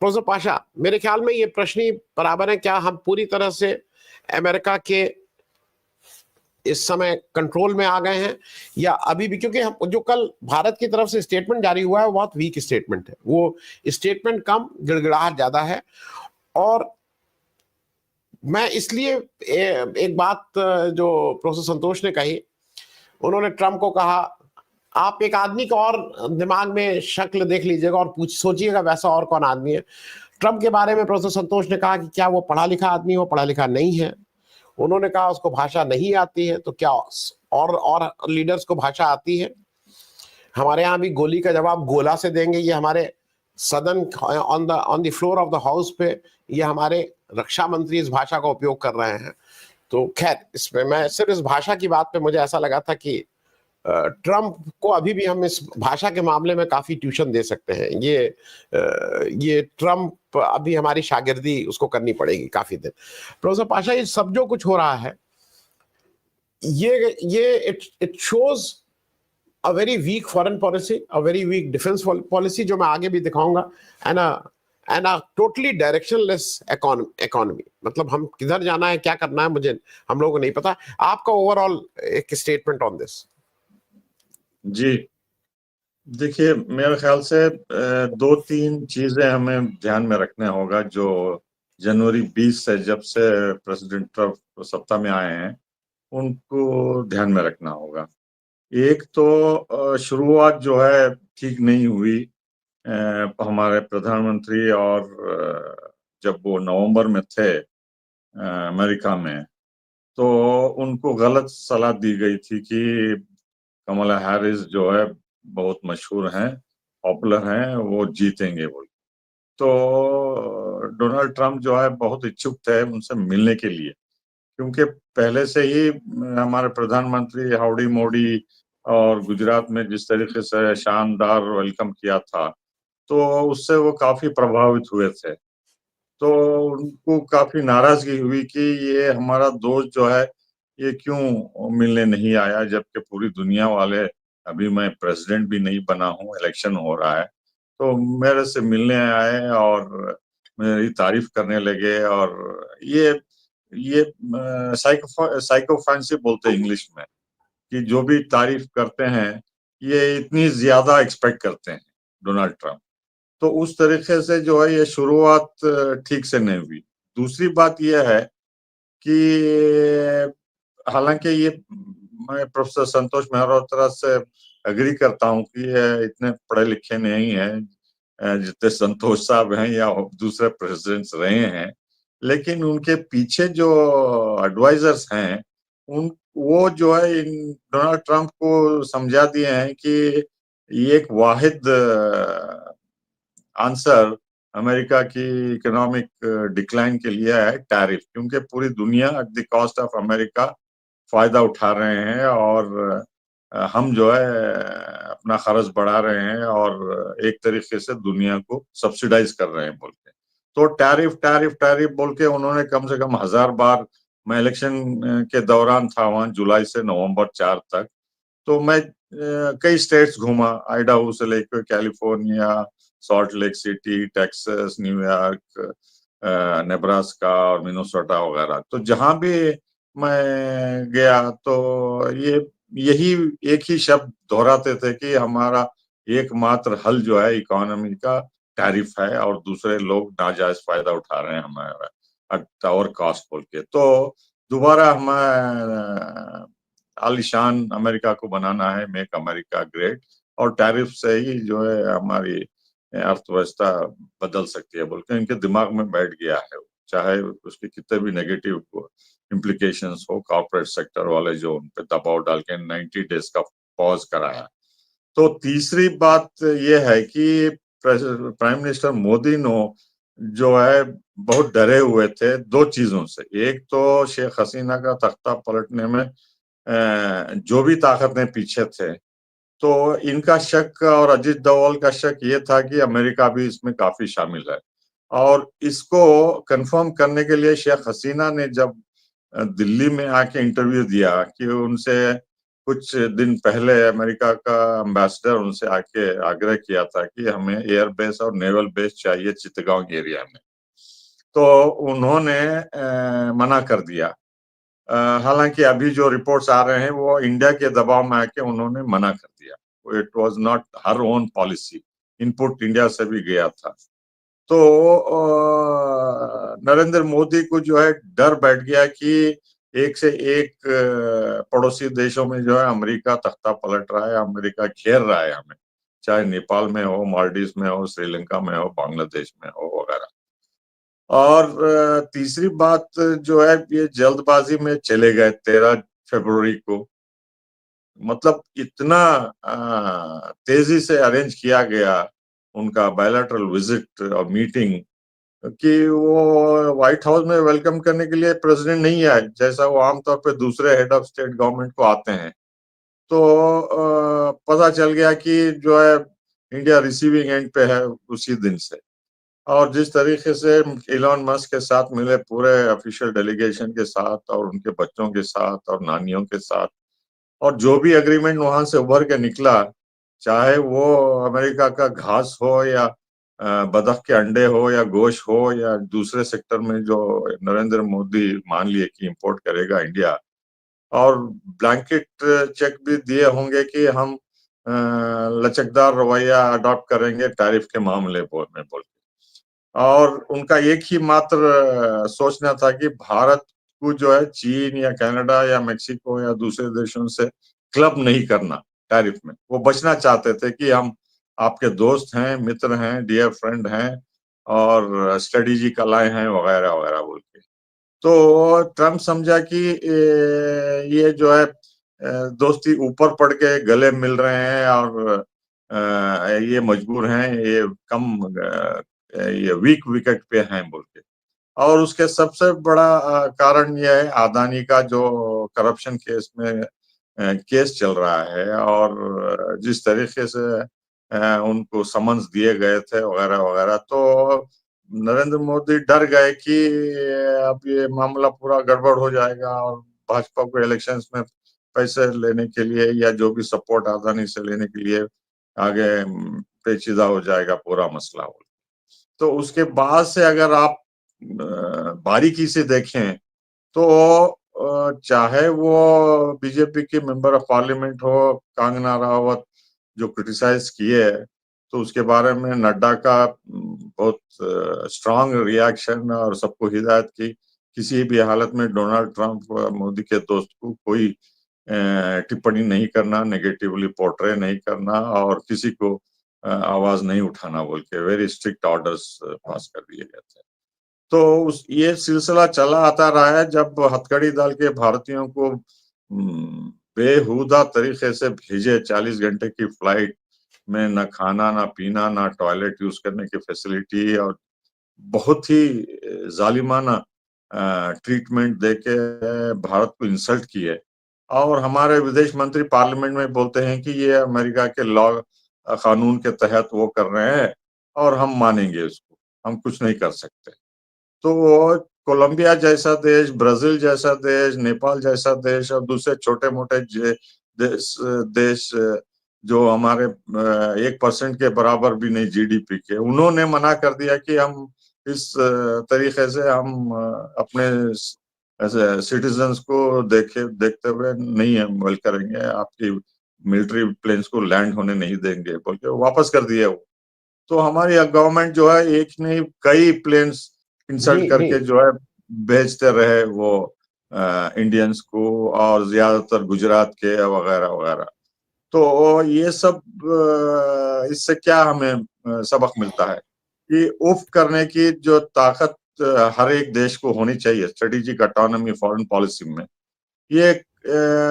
Professor Pasha, मेरे ख्याल में ये प्रश्न ही बराबर है, क्या हम पूरी तरह से अमेरिका के इस समय कंट्रोल में आ गए हैं या अभी भी? क्योंकि हम जो कल भारत की तरफ से स्टेटमेंट जारी हुआ है वो बहुत वीक स्टेटमेंट है, वो स्टेटमेंट कम, गिड़गिड़ाहट ज्यादा है। और मैं इसलिए एक बात जो प्रोफेसर संतोष ने कही, उन्होंने ट्रम्प को कहा आप एक आदमी का और दिमाग में शक्ल देख लीजिएगा और पूछ सोचिएगा वैसा और कौन आदमी है। ट्रम्प के बारे में प्रोफेसर संतोष ने कहा कि क्या वो पढ़ा लिखा आदमी, वो पढ़ा लिखा नहीं है। उन्होंने कहा उसको भाषा नहीं आती है, तो क्या और लीडर्स को भाषा आती है? हमारे यहाँ भी गोली का जवाब गोला से देंगे, ये हमारे सदन on the floor of the house पे ये हमारे रक्षा मंत्री इस भाषा का उपयोग कर रहे हैं। तो खैर, इसमें मैं सिर्फ इस भाषा की बात पे मुझे ऐसा लगा था कि ट्रम्प को अभी भी हम इस भाषा के मामले में काफी ट्यूशन दे सकते हैं। ये ट्रम्प अभी हमारी शागिर्दी उसको करनी पड़ेगी काफी दिन। प्रोफेसर पाशा, ये सब जो कुछ हो रहा है ये it shows a very weak foreign policy, a very weak defence policy, जो मैं आगे भी दिखाऊंगा, and a totally directionless economy. मतलब हम किधर जाना है, क्या करना है, हम लोगों को नहीं पता। आपका ओवरऑल एक स्टेटमेंट ऑन दिस? जी देखिए, मेरे ख्याल से दो तीन चीजें हमें ध्यान में रखना होगा जो जनवरी 20 से जब से प्रेसिडेंट ट्रम्प सत्ता में आए हैं उनको ध्यान में रखना होगा। एक तो शुरुआत जो है ठीक नहीं हुई हमारे प्रधानमंत्री, और जब वो नवंबर में थे अमेरिका में, तो उनको गलत सलाह दी गई थी कि कमला हैरिस जो है बहुत मशहूर हैं, पॉपुलर हैं, वो जीतेंगे बोल। तो डोनाल्ड ट्रम्प जो है बहुत इच्छुक थे उनसे मिलने के लिए, क्योंकि पहले से ही हमारे प्रधानमंत्री हाउडी मोदी और गुजरात में जिस तरीके से शानदार वेलकम किया था, तो उससे वो काफी प्रभावित हुए थे। तो उनको काफी नाराजगी हुई कि ये हमारा दोस्त जो है ये क्यों मिलने नहीं आया, जबकि पूरी दुनिया वाले, अभी मैं प्रेसिडेंट भी नहीं बना हूँ, इलेक्शन हो रहा है, तो मेरे से मिलने आए और मेरी तारीफ करने लगे। और ये साइको फैंसी बोलते हैं इंग्लिश में, कि जो भी तारीफ करते हैं ये इतनी ज्यादा एक्सपेक्ट करते हैं डोनाल्ड ट्रम्प। तो उस तरीके से जो है ये शुरुआत ठीक से नहीं हुई। दूसरी बात यह है कि हालांकि ये मैं प्रोफेसर संतोष मेहरोत्रा से एग्री करता हूँ कि ये इतने पढ़े लिखे नहीं हैं जितने संतोष साहब हैं या दूसरे प्रेसिडेंट्स रहे हैं, लेकिन उनके पीछे जो एडवाइजर्स हैं वो जो है इन डोनाल्ड ट्रम्प को समझा दिए हैं कि ये एक वाहिद आंसर अमेरिका की इकोनॉमिक डिक्लाइन के लिए है टैरिफ, क्योंकि पूरी दुनिया at the cost of America फायदा उठा रहे हैं और हम जो है अपना खर्च बढ़ा रहे हैं और एक तरीके से दुनिया को सब्सिडाइज कर रहे हैं बोल के। तो टैरिफ टैरिफ टैरिफ बोल के उन्होंने कम से कम 1000 बार, मैं इलेक्शन के दौरान था वहां जुलाई से नवंबर 4 तक, तो मैं कई स्टेट्स घूमा, आइडाहो से लेकर California, salt lake city, Texas, New York, Nebraska और मिनेसोटा वगैरह। तो जहां भी मैं गया तो यही एक ही शब्द दोहराते थे कि हमारा एकमात्र हल जो है इकोनॉमी का टैरिफ है और दूसरे लोग नाजायज फायदा उठा रहे हैं हमारा और कॉस्ट बोल के। तो दोबारा हमें आलिशान अमेरिका को बनाना है, मेक अमेरिका ग्रेट, और टैरिफ से ही जो है हमारी अर्थव्यवस्था बदल सकती है बोल के इनके दिमाग में बैठ गया है, चाहे उसके कितने भी नेगेटिव इम्प्लीकेशंस हो। कॉर्पोरेट सेक्टर वाले जो उन पे दबाव डाल के 90 डेज का पॉज कराया। तो तीसरी बात यह है कि प्राइम मिनिस्टर मोदी जो है बहुत डरे हुए थे दो चीजों से। एक तो शेख हसीना का तख्ता पलटने में जो भी ताकतें पीछे थे, तो इनका शक और अजीत डोवाल का शक ये था कि अमेरिका भी इसमें काफी शामिल है। और इसको कंफर्म करने के लिए शेख हसीना ने जब दिल्ली में आके इंटरव्यू दिया कि उनसे कुछ दिन पहले अमेरिका का एम्बेसडर उनसे आके आग्रह किया था कि हमें एयर बेस और नेवल बेस चाहिए चित्तगांव एरिया में, तो उन्होंने मना कर दिया। हालांकि अभी जो रिपोर्ट्स आ रहे हैं वो इंडिया के दबाव में आके उन्होंने मना कर दिया। It was not her own policy, input India से भी गया था। तो नरेंद्र मोदी को जो है डर बैठ गया कि एक से एक पड़ोसी देशों में जो है अमेरिका तख्ता पलट रहा है, अमेरिका घेर रहा है हमें, चाहे नेपाल में हो, मालदीव में हो, श्रीलंका में हो, बांग्लादेश में हो वगैरह। और तीसरी बात जो है, ये जल्दबाजी में चले गए 13 फरवरी को, मतलब इतना तेजी से अरेंज किया गया उनका बायलैटरल विजिट और मीटिंग कि वो व्हाइट हाउस में वेलकम करने के लिए प्रेसिडेंट नहीं आए, जैसा वो आमतौर पे दूसरे हेड ऑफ स्टेट गवर्नमेंट को आते हैं। तो पता चल गया कि जो है इंडिया रिसीविंग एंड पे है उसी दिन से। और जिस तरीके से इलॉन मस्क के साथ मिले पूरे ऑफिशियल डेलीगेशन के साथ और उनके बच्चों के साथ और नानियों के साथ, और जो भी एग्रीमेंट वहां से उभर के निकला, चाहे वो अमेरिका का घास हो या बतख के अंडे हो या गोश्त हो या दूसरे सेक्टर में जो नरेंद्र मोदी मान लिए कि इंपोर्ट करेगा इंडिया, और ब्लैंकेट चेक भी दिए होंगे कि हम लचकदार रवैया अडॉप्ट करेंगे टैरिफ के मामले में बोल। और उनका एक ही मात्र सोचना था कि भारत को जो है चीन या कनाडा या मेक्सिको या दूसरे देशों से क्लब नहीं करना टैरिफ में। वो बचना चाहते थे कि हम आपके दोस्त हैं, मित्र हैं, डियर फ्रेंड हैं और स्ट्रेटेजिक अलाय हैं वगैरह वगैरह बोल के। तो ट्रम्प समझा कि ये जो है दोस्ती ऊपर पड़ के गले मिल रहे हैं और ये मजबूर हैं, ये कम ये वीक विकेट पे हैं बोल के। और उसके सबसे बड़ा कारण यह है अदानी का जो करप्शन केस में केस चल रहा है, और जिस तरीके से उनको समन्स दिए गए थे वगैरह वगैरह। तो नरेंद्र मोदी डर गए कि अब ये मामला पूरा गड़बड़ हो जाएगा और भाजपा को इलेक्शंस में पैसे लेने के लिए या जो भी सपोर्ट अदानी से लेने के लिए आगे पेचीदा हो जाएगा पूरा मसला। तो उसके बाद से अगर आप बारीकी से देखें तो चाहे वो बीजेपी के मेंबर ऑफ पार्लियामेंट हो कंगना रावत जो क्रिटिसाइज किए, तो उसके बारे में नड्डा का बहुत स्ट्रांग रिएक्शन और सबको हिदायत की किसी भी हालत में डोनाल्ड ट्रंप मोदी के दोस्त को कोई टिप्पणी नहीं करना, नेगेटिवली पोर्ट्रे नहीं करना और किसी को आवाज नहीं उठाना बोल के वेरी स्ट्रिक्ट ऑर्डर्स पास कर दिए गए थे। तो ये सिलसिला चला आता रहा है। जब हथकड़ी दल के भारतीयों को बेहुदा तरीके से भेजे 40 घंटे की फ्लाइट में, न खाना ना पीना ना टॉयलेट यूज करने की फैसिलिटी, और बहुत ही जालिमाना ट्रीटमेंट देके भारत को इंसल्ट किए। और हमारे विदेश मंत्री पार्लियामेंट में बोलते हैं कि ये अमेरिका के लॉ कानून के तहत वो कर रहे हैं और हम मानेंगे उसको, हम कुछ नहीं कर सकते। तो कोलंबिया जैसा देश, ब्राजील जैसा देश, नेपाल जैसा देश और दूसरे छोटे मोटे देश जो हमारे 1% के बराबर भी नहीं जीडीपी के, उन्होंने मना कर दिया कि हम इस तरीके से हम अपने सिटीजन्स को देखते हुए नहीं हम वेल करेंगे, आपकी मिलिट्री प्लेन्स को लैंड होने नहीं देंगे बोल के वापस कर दिया वो। तो हमारी गवर्नमेंट जो है एक नहीं कई प्लेन्स इंसल्ट करके जो है भेजते रहे वो इंडियंस को, और ज्यादातर गुजरात के वगैरह वगैरह। तो ये सब इससे क्या हमें सबक मिलता है कि उफ करने की जो ताकत हर एक देश को होनी चाहिए स्ट्रेटेजिक ऑटोनॉमी फॉरेन पॉलिसी में, ये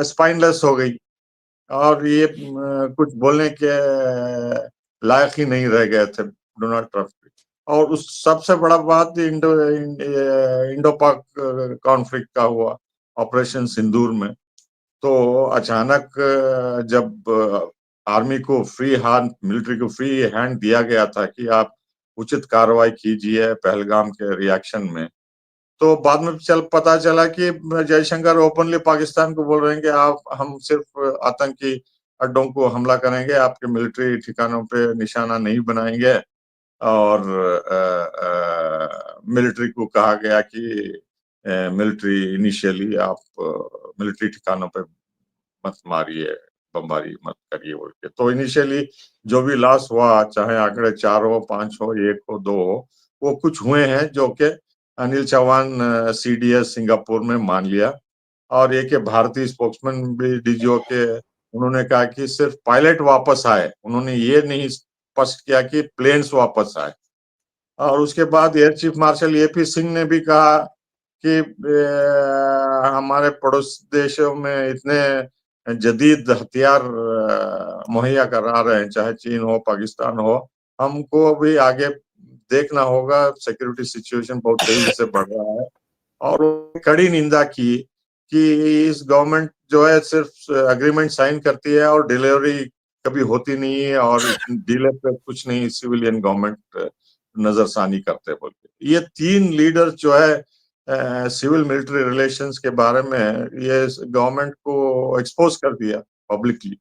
स्पाइनलेस हो गई और ये कुछ बोलने के लायक ही नहीं रह गए थे डोनाल्ड ट्रंप। और उस सबसे बड़ा बात इंडो पाक कॉन्फ्लिक्ट का हुआ ऑपरेशन सिंदूर में। तो अचानक जब आर्मी को फ्री हैंड, मिलिट्री को फ्री हैंड दिया गया था कि आप उचित कार्रवाई कीजिए पहलगाम के रिएक्शन में, तो बाद में पता चला कि जयशंकर ओपनली पाकिस्तान को बोल रहे हैं कि हम सिर्फ आतंकी अड्डों को हमला करेंगे, आपके मिलिट्री ठिकानों पे निशाना नहीं बनाएंगे। और मिलिट्री को कहा गया कि मिलिट्री इनिशियली आप मिलिट्री ठिकानों पे मत मारिए, बमबारी मत करिए बोल के। तो इनिशियली जो भी लॉस हुआ, चाहे आंकड़े 4 हो, 5 हो, 1 हो, 2 हो, वो कुछ हुए हैं जो कि अनिल चौहान सीडीएस सिंगापुर में मान लिया। और एक भारतीय स्पोक्समैन भी डीजीओ के, उन्होंने कहा कि सिर्फ पायलट वापस आए, उन्होंने ये नहीं स्पष्ट किया कि प्लेन्स वापस आए। और उसके बाद air chief marshal AP Singh ने भी कहा कि हमारे पड़ोस देशों में इतने जदीद हथियार मुहैया करा रहे हैं, चाहे चीन हो, पाकिस्तान हो, हमको भी आगे देखना होगा, सिक्योरिटी सिचुएशन बहुत तेजी से बढ़ रहा है। और कड़ी निंदा की कि इस गवर्नमेंट जो है सिर्फ एग्रीमेंट साइन करती है और डिलीवरी कभी होती नहीं है, और डीलर पे कुछ नहीं, सिविलियन गवर्नमेंट नजरसानी करते बोल के। ये 3 लीडर जो है सिविल मिलिट्री रिलेशंस के बारे में ये गवर्नमेंट को एक्सपोज कर दिया पब्लिकली।